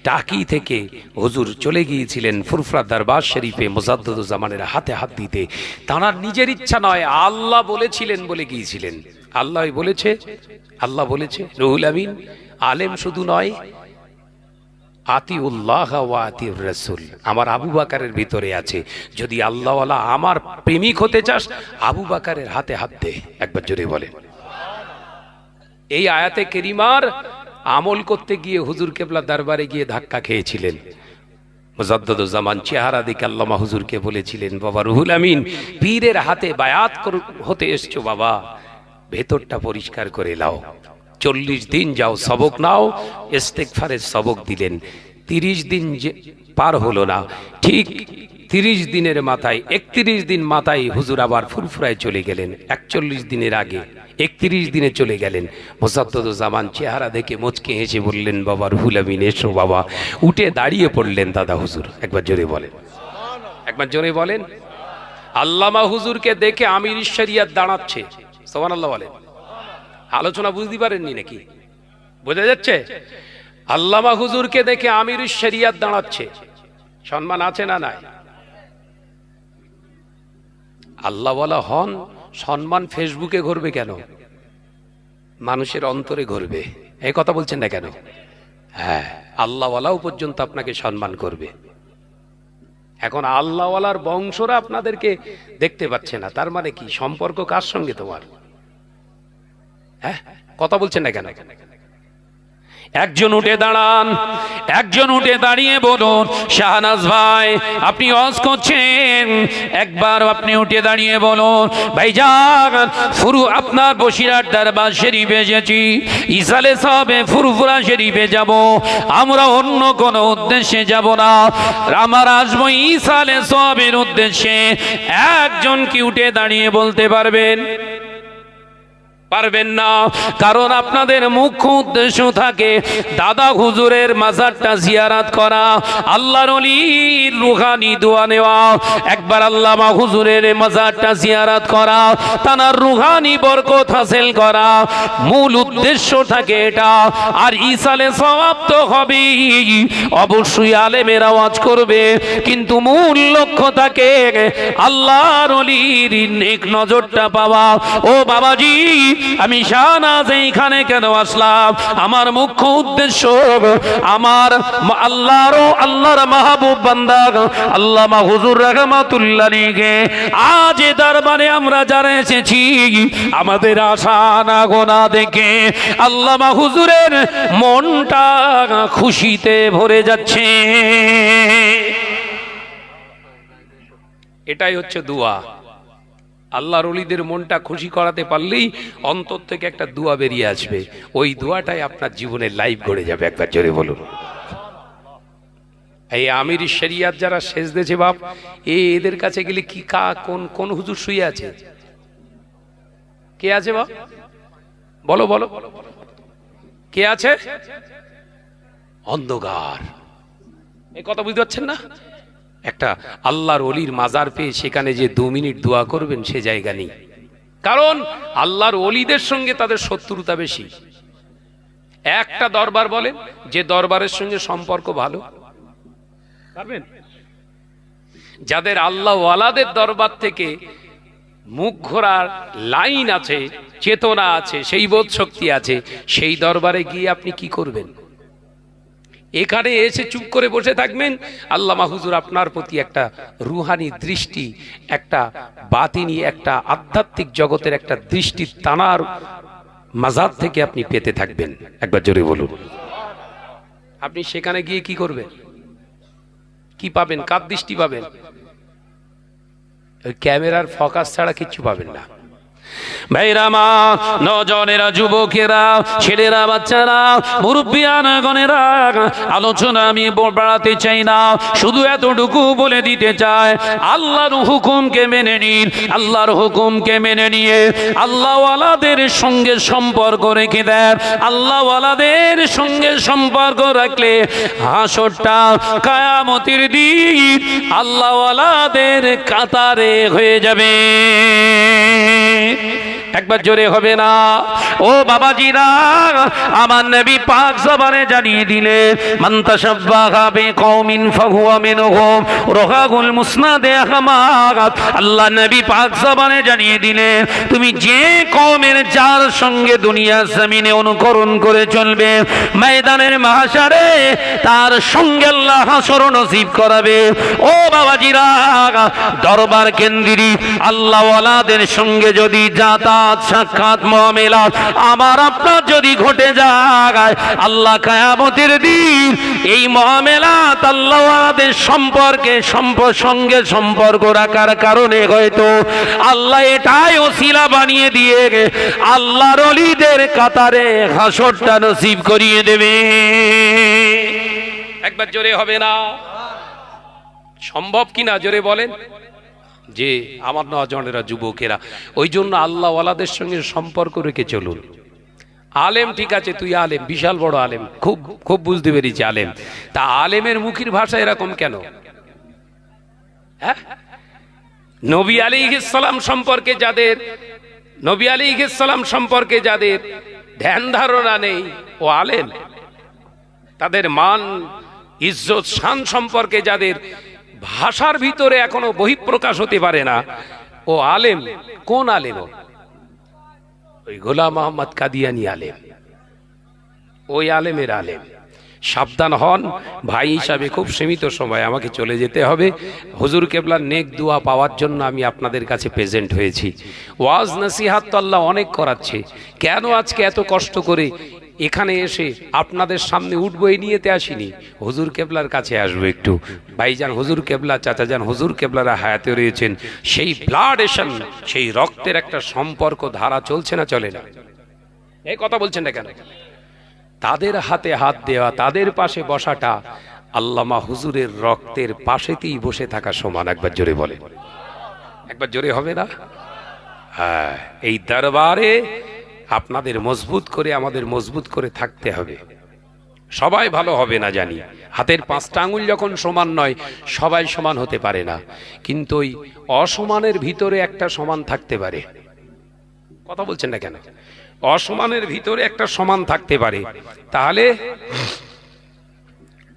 টাকি থেকে হুজুর চলে গিয়েছিলেন ফুরফুরা দরবার শরীফে মুজাদ্দিদুজ্জামানের হাতে হাত দিতে। তাঁর নিজের ইচ্ছা নয়, আল্লাহ বলেছিলেন বলে গিয়েছিলেন। আল্লাহ বলেছে, আল্লাহ বলেছে রুহুল আমিন আলেম শুধু নয়, আতিউল্লাহ ওয়া আতিউর রাসূল, আমার আবু বকরের ভিতরে আছে। যদি আল্লাহওয়ালা আমার প্রেমিক হতে চাস, আবু বকরের হাতে হাত দে। একবার জোরে বলেন। এই আয়াতে কেরিমার আমল করতে গিয়ে হুজুর কেবলা দরবারে গিয়ে ধাক্কা খেয়েছিলেন। মুজাদ্দুজ্জামান চেহারা দেখে আল্লামা হুজুরকে বলেছিলেন, বাবা রুহুল আমিন, পীরের হাতে বায়াত হতে এসছো বাবা, ভেতরটা পরিষ্কার করে নাও। 40 দিন যাও, সবক নাও। ইস্তেগফারের সবক দিলেন। 30 দিন যে পার হলো না, ঠিক 30 দিনের মাথায় 31 দিন মাথায় হুজুর আবার ফুরফুরায় চলে গেলেন। 41 দিনের আগে 31 দিনে চলে গেলেন। মুজাদ্দুজ্জামান চেহারা দেখে মুচকে হেসে বললেন, বাবা রুহুল আমিন এসো বাবা। উঠে দাঁড়িয়ে পড়লেন দাদা হুজুর। একবার জোরে বলেন, একবার জোরে বলেন। আল্লামা হুজুরকে দেখে আমির শরিয়ত দাঁড়াচ্ছে। সুবহানাল্লাহ বলেন। আলোচনা বুঝতে পারেননি নাকি? বোঝা যাচ্ছে? আল্লামা হুজুরকে দেখে আমির শরিয়ত দাঁড়াচ্ছে। সম্মান আছে না নাই? আল্লাহওয়ালা হন, সম্মান ফেসবুকে ঘুরবে কেন? মানুষের অন্তরে ঘুরবে। এই কথা বলছেন না কেন? হ্যাঁ, আল্লাহওয়ালাও পর্যন্ত আপনাকে সম্মান করবে। এখন আল্লাহওয়ালার বংশরা আপনাদেরকে দেখতে পাচ্ছে না, তার মানে কি? সম্পর্ক কার সঙ্গে তোমার? হ্যাঁ, কথা বলছেন না কেন? একজন উঠে দাঁড়ান, একজন উঠে দাঁড়িয়ে বলুন, শাহনাজ ভাই আপনি ওয়াজ করছেন, একবার আপনি উঠে দাঁড়িয়ে বলুন, ভাইজান আপনার বসিরহাট দরবার শরীফে এসেছি, ইসালে সাহেবে ফুরফুরা শরীফে যাব, আমরা অন্য কোনো উদ্দেশ্যে যাব না, আমার আসবো ইসালে সাহেবের উদ্দেশ্যে। একজন কি উঠে দাঁড়িয়ে বলতে পারবেন? পারবেন না, কারণ আপনাদের মুখ্য উদ্দেশ্য থাকে দাদা হুজুরের মাজারটা জিয়ারত করা, আল্লাহর ওলির রুহানি দোয়া নেওয়া। একবার আল্লামা হুজুরের মাজারটা জিয়ারত করা, তানার রুহানি বরকত হাসিল করা, মূল উদ্দেশ্য থাকে এটা। আর ইসালে সওয়াব তো হবেই, অবশ্যই আলেমের আওয়াজ করবে, কিন্তু মূল লক্ষ্য থাকে আল্লাহর ওলির নেক নজরটা পাওয়া। ও বাবাজি, আমি শাহনাজ এইখানে কেন আসলাম? আমার মুখ্য উদ্দেশ্য আমার আল্লাহর মাহবুব বান্দা আল্লামা হুজুর রাহমাতুল্লাহ আলাইহি আজ দরবারে আমরা যারা এসেছি, আমাদের আশা না গোনা দেখে আল্লামা হুজুরের মনটা খুশিতে ভরে যাচ্ছে। এটাই হচ্ছে দোয়া। আল্লাহর ওলিদের মনটা খুশি করাতে পারলেই অন্তর থেকে একটা দোয়া বেরিয়ে আসবে। ওই দোয়াটাই আপনার জীবনের লাইফ গড়ে যাবে। একবার জোরে বলুন। এই আমির শরিয়ত যারা সেজদেছে বাপ, এদের কাছে গেলে কি কোন হুজুর শুয়ে আছে? কে আছে বাপ? বলো বলো, কে আছে? অন্ধকার। এই কথা বুঝতে পারছেন না? একটা আল্লাহর ওলির মাজার পেয়ে সেখানে যে 2 মিনিট দোয়া করবেন সে জায়গা নেই, কারণ আল্লাহর ওলিদের সঙ্গে তাদের শত্রুতা বেশি। একটা দরবার বলেন যে দরবারের সঙ্গে সম্পর্ক ভালো পারবেন? যাদের আল্লাহ ওয়ালাদের দরবার থেকে মুখ ঘোরার লাইন আছে, চেতনা আছে, সেই বোধ শক্তি আছে, সেই দরবারে গিয়ে আপনি কি করবেন? এখানে এসে চুপ করে বসে থাকবেন, আল্লামা হুজুর আপনার প্রতি একটা রুহানি দৃষ্টি, একটা বাতিনি, একটা আধ্যাত্মিক জগতের একটা দৃষ্টি তানার মাজার থেকে আপনি পেতে থাকবেন। একবার জোরে বলুন। আপনি সেখানে গিয়ে কি করবেন? কি পাবেন? কার দৃষ্টি পাবেন? ওই ক্যামেরার ফোকাস ছাড়া কিচ্ছু পাবেন না। ভাইরা মা, নজনেরা, যুবকেরা, ছেলেরা, বাচ্চারা, মুরব্বিয়ানগণেরা, আলোচনা আমি বাড়াতে চাই না, শুধু এতটুকু বলে দিতে চাই, আল্লাহর হুকুমকে মেনে নিন। আল্লাহর হুকুমকে মেনে নিয়ে আল্লাহওয়ালাদের সঙ্গে সম্পর্ক রেখে দেন। আল্লাহওয়ালাদের সঙ্গে সম্পর্ক রাখলে হাসরটা কিয়ামতের দিন আল্লাহওয়ালাদের কাতারে হয়ে যাবে। একবার জোরে হবে না? ও বাবাজিরা, আমার নবী পাক জবানে জানিয়ে দিলে মান তাশাব্বাহা বিকওমিন ফাহুয়া মিনহুম রাহাগুল মুসনাদে আহমদ। আল্লাহ নবী পাক জবানে জানিয়ে দিলে তুমি যে কওমের যার সঙ্গে দুনিয়া জমিনে অনুকরণ করে চলবে, ময়দানের মাহশারে তার সঙ্গে আল্লাহ হাসর নসিব করাবে। ও বাবাজিরা, দরবার কেন্দ্রি আল্লাহ ওয়ালাদের সঙ্গে যদি যাতায়াত সাক্ষাৎ মুআমেলা আমার আপনার যদি ঘটে যায়, আল্লাহ কিয়ামতের দিন এই মুআমেলাত আল্লাহ ওয়ালাদের সম্পর্কে সঙ্গে সম্পর্ক রাখার কারণে হয়তো আল্লাহ এটাই ওসিলা বানিয়ে দিয়ে আল্লাহর ওলিদের কাতারে হাসরটা নসিব করিয়ে দেবে। একবার জোরে হবে না? সম্ভব কিনা জোরে বলেন। যে আমার নওজওয়ানেরা, যুবকেরা, ওই জন্য আল্লাহ ওয়ালাদের সঙ্গে সম্পর্ক রেখে চলুন। আলেম ঠিক আছে, তুই আলেম, বিশাল বড় আলেম, খুব খুব বুঝতে পেরেছি আলেম, তা আলেমের মুখের ভাষা এরকম কেন? হ্যাঁ, নবী আলাইহিস সালাম সম্পর্কে যাদের নবী আলাইহিস সালাম সম্পর্কে যাদের ধ্যান ধারণা নেই ও আলেম, তাদের মান ইজ্জত শান সম্পর্কে যাদের ভাষার ভিতরে এখনো বহিঃপ্রকাশ হতে পারে না, ও আলেম। কোন আলেম? ওই গোলাম মোহাম্মদ কাদিয়ানী আলেম, ওই আলেমের আলেম। সাবধান হন ভাই হিসাবে। খুব সীমিত সময় আমাকে চলে যেতে হবে। হুজুর কেবলার নেক দোয়া পাওয়ার জন্য আমি আপনাদের কাছে প্রেজেন্ট হয়েছি। ওয়াজ নসিহাত তো আল্লাহ অনেক করাচ্ছে, কেন আজকে এত কষ্ট করে এখানে এসে আপনাদের সামনে উঠবো এই নিয়েতে আসিনি, হুজুর কেবলার কাছে আসবো একটু। ভাইজান হুজুর কেবলা, চাচাজান হুজুর কেবলারা হায়াতে রয়েছেন, সেই ব্লাডেশন, সেই রক্তের একটা সম্পর্ক ধারা চলছে না চলে না? এই কথা বলছেন না কেন? তাদের হাতে হাত দেওয়া, তাদের পাশে বসাটা আল্লামা হুজুরের রক্তের পাশেতেই বসে থাকা সমান। একবার জোরে বলে, একবার জোরে হবে না? হ্যাঁ, এই দরবারে আপনাদের মজবুত করে, আমাদের মজবুত করে থাকতে হবে। সবাই ভালো হবে না জানি, হাতের 5টা আঙুল যখন সমান নয়, সবাই সমান হতে পারে না, কিন্তু ওই অসমানের ভিতরে একটা সমান থাকতে পারে। কথা বলছেন না কেন? অসমানের ভিতরে একটা সমান থাকতে পারে। তাহলে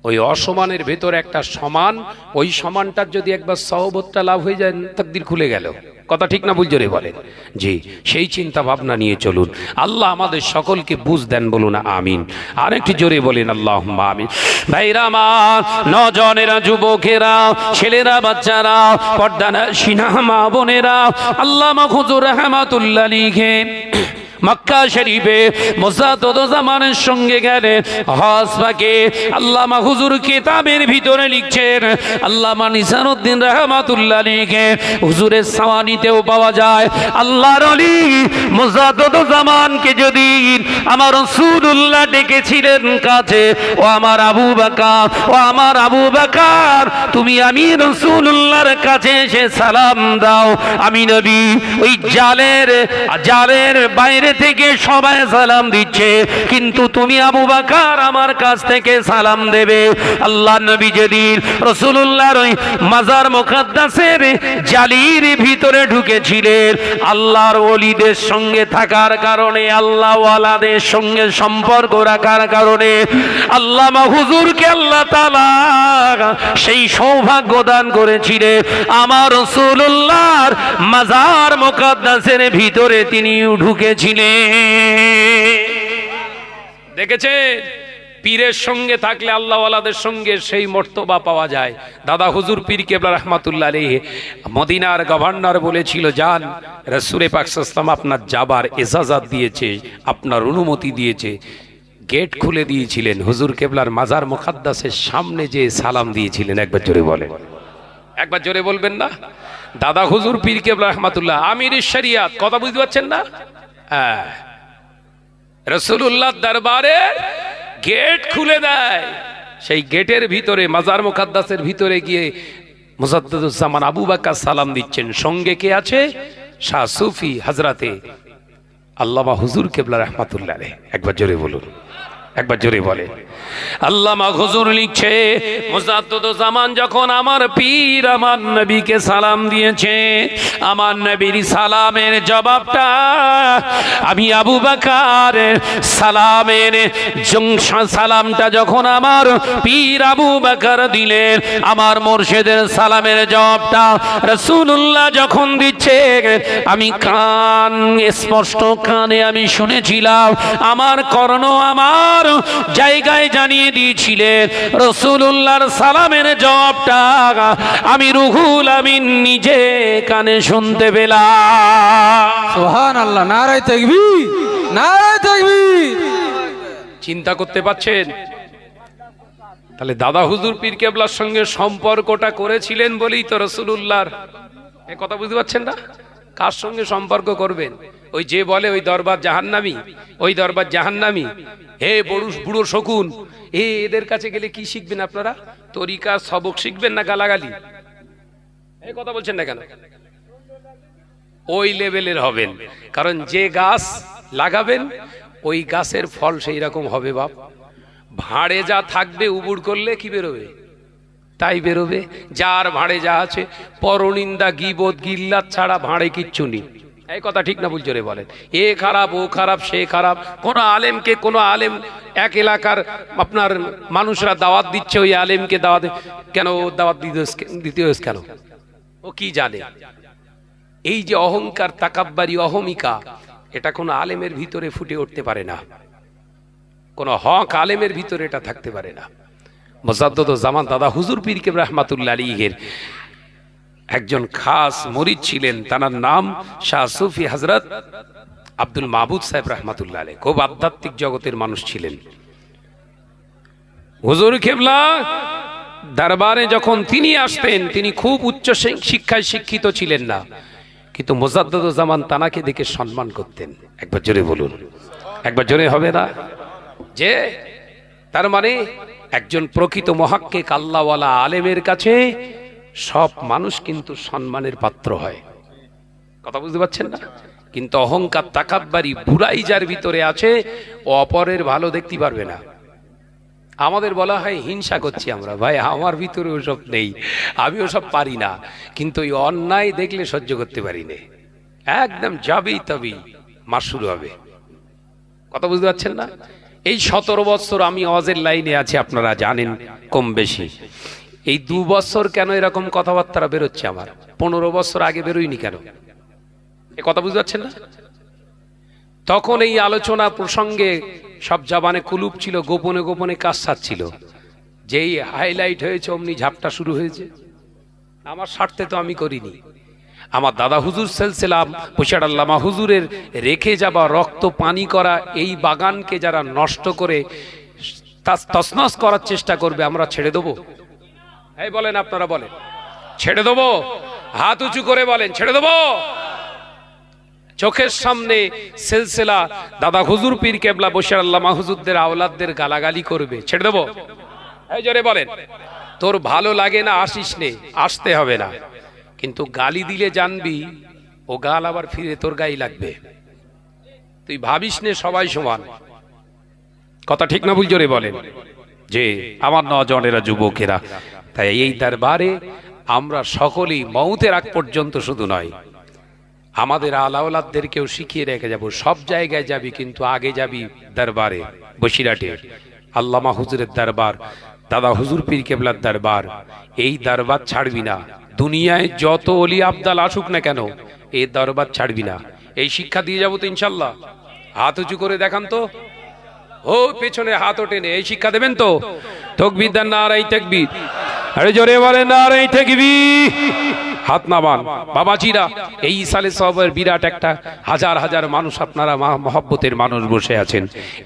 ওই অসমানের ভেতরে একটা সমান, ওই সমানটার যদি একবার সওবতটা লাভ হয়ে যায়, তাকদীর খুলে গেল। কথা ঠিক না ভুল জোরে বলেন? জি, সেই চিন্তা ভাবনা নিয়ে চলুন। আল্লাহ আমাদের সকলকে বুঝ দেন, বলুন আমিন। আর একটু জোরে বলেন আল্লাহুম্মা আমিন। ভাইরা আমার, নওজওয়ানেরা, যুবকেরা, ছেলেরা, বাচ্চারা, পর্দানশীনা মা বোনেরা, আল্লামা হুজুর রাহমাতুল্লাহ আলাইহি মক্কা শরীফে মুজাদ্দুজ্জামানের সঙ্গে গেলেন হজ পাকে। আল্লামা হুজুর কিতাবের ভিতরে লিখছেন, আল্লামা নিজামউদ্দিন রাহমাতুল্লাহ আলাইহি হুজুরের সাওয়ানিতেও পাওয়া যায়, আল্লাহর ওলি মুজাদ্দুজ্জামানকে যদি আমার রাসূলুল্লাহ ডেকেছিলেন কাছে, ও আমার আবু বকর, ও আমার আবু বকর, তুমি আমি রাসূলুল্লাহর কাছে এসে সালাম দাও। আমি নবী ওই জালের বাইরে থেকে সবাই সালাম দিচ্ছে, কিন্তু তুমি আবু বকর আমার কাছ থেকে সালাম দেবে। আল্লাহ নবী যেদিন রাসূলুল্লাহর ওই মাজার মুকদ্দাসের জালির ভিতরে ঢুকেছিলেন, আল্লাহর ওলিদের সঙ্গে থাকার কারণে, আল্লাহ ওয়ালাদের সঙ্গে সম্পর্ক রাখার কারণে আল্লামা হুজুরকে আল্লাহ তাআলা সেই সৌভাগ্য দান করেছিলেন, আমার রাসূলুল্লাহর মাজার মুকদ্দাসের ভিতরে তিনি ঢুকেছিলেন। দেখেছে, পীরের সঙ্গে থাকলে আল্লাহ ওয়ালাদের সঙ্গে সেই মর্তবা পাওয়া যায়। দাদা হুজুর পীর কেবলা রাহমাতুল্লাহ আলাইহি মদিনার গভর্নর বলেছিল, যান, রাসূল পাক সাল্লাল্লাহু আলাইহি ওয়াসাল্লাম আপনার যাবার ইজাজত দিয়েছে, আপনার অনুমতি দিয়েছে। গেট খুলে দিয়েছিলেন, হুজুর কেবলার মাজার মুকদ্দাসের সামনে যে সালাম দিয়েছিলেন। একবার জোরে বলেন, একবার জোরে বলবেন না? দাদা হুজুর পীর কেবলা রাহমাতুল্লাহ আমির শরিয়াত, কথা বুঝতে পারছেন না? হ্যাঁ, রাসূলুল্লাহ দরবারে গেট খুলে দেয়, সেই গেটের ভিতরে মাজার মুকদ্দাসের ভিতরে গিয়ে মুজাদ্দিদুজ্জামান আবু বকর সালাম দিচ্ছেন। সঙ্গে কে আছে? শাহ সুফি হযরতে আল্লামা হুজুর কেবলা রাহমাতুল্লাহ আলাইহি। একবার জোরে বলুন। একবার জোরে বলে। আল্লামা হুজুর লিখছে, মুজাদ্দিদুজ্জামান যখন আমার পীর আমার নবীকে সালাম দিয়েছে, আমার নবীর সালামের জবাবটা আমি আবু বকর সালামের সালামটা যখন আমার পীর আবু বকর দিলেন, আমার মুর্শিদের সালামের জবাবটা রাসূলুল্লাহ যখন দিচ্ছে, আমি কান স্পষ্ট কানে আমি শুনেছিলাম, আমার কর্ণ আমার জায়গায় জানিয়ে দিয়েছিলেন রাসূলুল্লাহর সালামের জবাবটা আমি রুহুল আমিন নিজে কানে শুনতে পেলাম। সুবহানাল্লাহ, নারায়ে তাকবীর, নারায়ে তাকবীর। চিন্তা করতে পারছেন? তাহলে দাদা হুজুর পীর কেবলার সঙ্গে সম্পর্কটা করেছিলেন বলেই তো রাসূলুল্লাহর এই কথা বুঝতে পারছেন না? কার সঙ্গে সম্পর্ক করবেন? ওই যে বলে ওই দরবার জাহান্নামী, ওই দরবার জাহান্নামী, হে বুড়ো শকুন, এদের কাছে গেলে কি শিখবেন আপনারা? তরিকা সবক শিখবেন না গালাগালি? এই কথা বলছেন না কেন? ওই লেভেলের হবেন, কারণ যে গাছ লাগাবেন ওই গাছের ফল সেই রকম হবে বাপ। ভাঁড়ে যা থাকবে উবুড় করলে কি বেরোবে? তাই বেরোবে। যার ভাঁড়ে যা আছে, পরনিন্দা গীবত গিল্লাত ছাড়া ভাঁড়ে কিচ্ছু নেই। এই কথা ঠিক না ভুল জোরে বলেন? এ খারাপ, ও খারাপ, সে খারাপ। কোন আলেমকে কোন আলেম এক এলাকার আপনার মানুষরা দাওয়াত দিচ্ছে, ওই আলেমকে দাওয়াত কেন দাওয়াত দিতে হয়েছে কেন? ও কি জানে? এই যে অহংকার, তাকাব্বারি, অহমিকা, এটা কোন আলেমের ভিতরে ফুটে উঠতে পারে না, কোন হক আলেমের ভিতরে এটা থাকতে পারে না। মুজাদ্দিদুজ্জামান দাদা হুজুর পীর কেবলা রাহমাতুল্লাহ আলাইহির একজন খাস মুরিদ ছিলেন, তার নাম শাহ সুফি হযরত আব্দুল মাহবুব সাহেব রাহমাতুল্লাহ আলাইহি। খুব আধ্যাত্মিক জগতের মানুষ ছিলেন। হুজুর কেবলা দরবারে যখন তিনি আসতেন, তিনি খুব উচ্চ শিক্ষায় শিক্ষিত ছিলেন না, কিন্তু মুজাদ্দিদুজ্জামান তানাকে দেখে সম্মান করতেন। একবার জোরে বলুন, একবার জোরে হবে না? যে তার মানে একজন প্রকৃত মুহাক্কিক আল্লাহওয়ালা আলেমের কাছে সব মানুষ কিন্তু সম্মানের পাত্র হয়। কথা বুঝতে পারছেন না? কিন্তু অহংকার, তাকাব্বারি, বুড়াই যার ভিতরে আছে, ও অপরের ভালো দেখতে পারবে না। আমাদের বলা হয় হিংসা করছি আমরা, ভাই আমার ভিতরে ওসব নেই, আমি ওসব পারি না, কিন্তু ওই অন্যায় দেখলে সহ্য করতে পারি না, একদম যাবেই তবেই মার শুরু হবে। কথা বুঝতে পারছেন না? এই 17 বছর আমি ওয়াজের লাইনে আছি, আপনারা জানেন কম বেশি। এই 2 বছর কেন এরকম কথাবার্তা বেরোচ্ছে আমার? 15 বছর আগে বেরোয়নি কেন? এ কথা বুঝতে পারছেন না? তখন এই আলোচনা প্রসঙ্গে সব জবানে কুলুপ ছিল, গোপনে গোপনে কাজ সারছিল। যেই হাইলাইট হয়েছে অমনি ঝাপটা শুরু হয়েছে। আমার স্বার্থে তো আমি করিনি। আমার দাদা হুজুর সিলসিলা পয়সার আল্লামা হুজুরের রেখে যাওয়া রক্ত পানি করা এই বাগানকে যারা নষ্ট করে তছনছ করার চেষ্টা করবে, আমরা ছেড়ে দেবো? এই বলেন, আপনারা বলেন, ছেড়ে দেবো? হাত উঁচু করে বলেন, ছেড়ে দেবো? চোখের সামনে সিলসিলা দাদা হুজুর পীর কেবলা বশির আল্লামা হুজুরদের আওলাদদের গালাগালি করবে, ছেড়ে দেবো? এই জোরে বলেন। তোর ভালো লাগে না আসিস নে, আসতে হবে না, কিন্তু গালি দিলে জানবি ও গাল আবার ফিরে তোর গায়ে লাগবে। তুই ভাবিস নে সবাই সমান। কথা ঠিক না ভুল জোরে বলেন? যে আমার নজনেরা, যুবকেরা, তাই এই দরবারে আমরা সকলেই মওতের আগ পর্যন্ত শুধু নয়, আমাদের আলাওলাদদেরকেও শিখিয়ে রেখে যাব। সব জায়গায় যাবি, কিন্তু আগে যাবি দরবারে, বসিরহাটে আল্লামা হুজুরের দরবার, দাদা হুজুর পীর কেবলার দরবার। এই দরবার ছাড়বি না। দুনিয়ায় যত ওলি আবদাল আসুক না কেন, এই দরবার ছাড়বি না। এই শিক্ষা দিয়ে যাবো তো ইনশাল্লাহ। হাত উঁচু করে দেখান তো, ও পেছনে হাত ওঠেনে, এই শিক্ষা দেবেন তো? তাকবীর দেন, নারায়ে তাকবীর। আরে জোরে বলেন নারায়ে তাকবীর। হাত নামান বাবাজিরা। এই সালে সবের বিরাট একটা হাজার হাজার মানুষ, আপনারা মহব্বতের মানুষ বসে আছেন।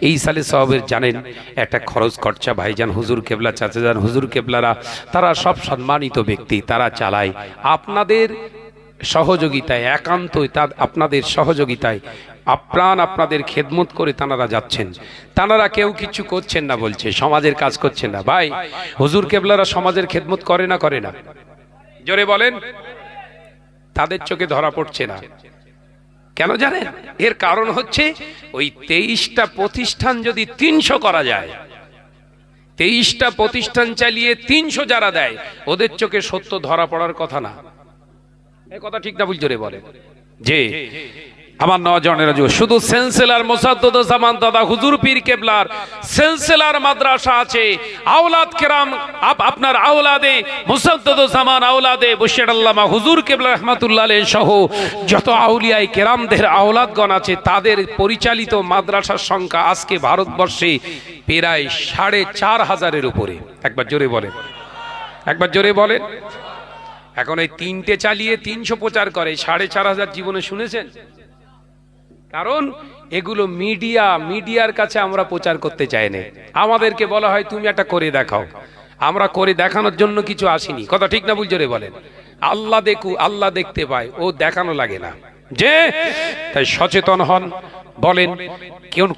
এই সালে সবের জানেন একটা খরচ খরচা ভাইজান হুজুর কেবলা, চাচাজান হুজুর কেবলারা, তারা সব সম্মানিত ব্যক্তি, তারা চালায়। আপনাদের সহযোগিতায়, একান্তই আপনাদের সহযোগিতায় আপ্রাণ আপনাদের খেদমত করে তানারা যাচ্ছেন। তানারা কেউ কিছু করছেন না বলছে, সমাজের কাজ করছেন না। ভাই হুজুর কেবলারা সমাজের খেদমত করে না? করে না? জোরে বলেন। তাদের চোখে ধরা পড়ছে না, কেন জানেন? এর কারণ হচ্ছে ওই 23টা প্রতিষ্ঠান যদি 300 করা যায়, 23টা প্রতিষ্ঠান চালিয়ে 300 যারা দেয়, ওদের চোখে সত্য ধরা পড়ার কথা না। এই কথা ঠিক না ভুল জোরে বলে? যে আমার নজনের শুধু সেন্সেলার মোসাদ্দুজ্জামান দাদা হুজুর পীর কেবলার সেন্সেলার মাদ্রাসা আছে, আওলাদ কেরাম আপনার আওলাদে মোসাদ্দুজ্জামান আওলাদে বশির আল্লামা হুজুর কেবলা রহমাতুল্লাহ আলাইহি সহ যত আউলিয়ায়ে কেরামদের আওলাদগণ আছে, তাদের পরিচালিত মাদ্রাসার সংখ্যা আজকে ভারতবর্ষে প্রায় 4,500-এর উপরে। একবার জোরে বলেন, একবার জোরে বলেন। এখন এই 3টে চালিয়ে 300 প্রচার করে, 4,500 জীবনে শুনেছেন? কারণ এগুলো মিডিয়ার কাছে আমরা প্রচার করতে চাই না। আমাদেরকে বলা হয় তুমি একটা করে দেখাও। আমরা করে দেখানোর জন্য কিছু আসিনি। কথা ঠিক না ভুল জোরে বলেন? আল্লাহ দেখু, আল্লাহ দেখতে পায়, ও দেখানো লাগে না। যে তাই সচেতন হন। বলেন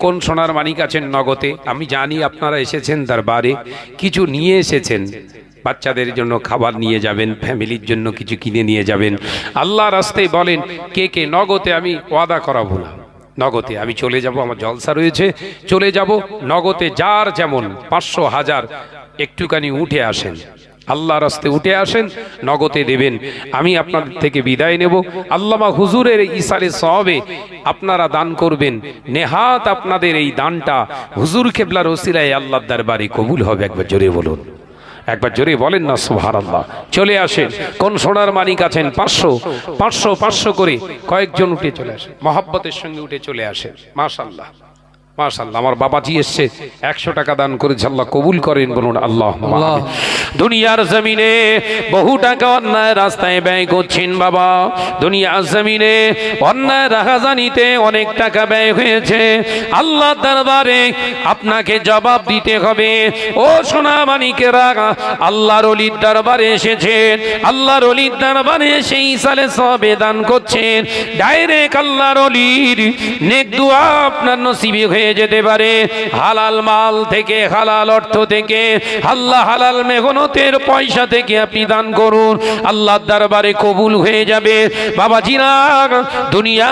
কোন সোনার মানিক আছেন নগদে? আমি জানি আপনারা এসেছেন দরবারে, কিছু নিয়ে এসেছেন, বাচ্চাদের জন্য খাবার নিয়ে যাবেন, ফ্যামিলির জন্য কিছু কিনে নিয়ে যাবেন। আল্লাহ রাস্তায় বলেন কে কে নগদে? আমি ওয়াদা করাবো না, নগদে আমি চলে যাব, আমার জলসা রয়েছে, চলে যাব নগদে। যার যেমন 500, 1000 একটুখানি উঠে আসেন, আল্লাহ রাস্তায় উঠে আসেন, নগদে দেবেন। আমি আপনাদের থেকে বিদায় নেব। আল্লামা হুজুরের ইসারে সওয়াবে আপনারা দান করবেন। নেহাত আপনাদের এই দানটা হুজুর কেবলার ওসিলায় আল্লাহর দরবারে কবুল হবে। একবার জোরে বলুন, একবার জোরে বলেন না সুবহানাল্লাহ। চলে আসেন, কোন সোনার মানিক আছেন 500 করে কয়েকজন উঠে চলে আসেন, মহব্বতের সঙ্গে উঠে চলে আসেন। মাশাআল্লাহ, মাশাআল্লাহ। আমার বাবাজি এসছে, 100 টাকা দান করেছে, আল্লাহ কবুল করেন, বলুন আল্লাহুম্মা আমিন। দুনিয়ার জমিনে বহু টাকা অন্যায় রাস্তায় ব্যয় করছেন বাবা, দুনিয়ার জমিনে অন্যায় রাহাজানিতে অনেক টাকা ব্যয় হয়েছে। আল্লাহর দরবারে আপনাকে জবাব দিতে হবে। ও সোনা মানিকেরা, আল্লাহর ওলির দরবারে এসেছেন, আল্লাহর ওলির দরবারে সেই সালে সবে দান করছেন, ডাইরেক্ট আল্লাহর ওলির নেক দোয়া আপনার নসিবে হয়ে যেতে পারে। হালাল মাল থেকে, হালাল অর্থ থেকে, আল্লাহ হালাল মেহনতের পয়সা থেকে আপনি দান করুন, আল্লাহর দরবারে কবুল হয়ে যাবে। বাবাজিরা, দুনিয়া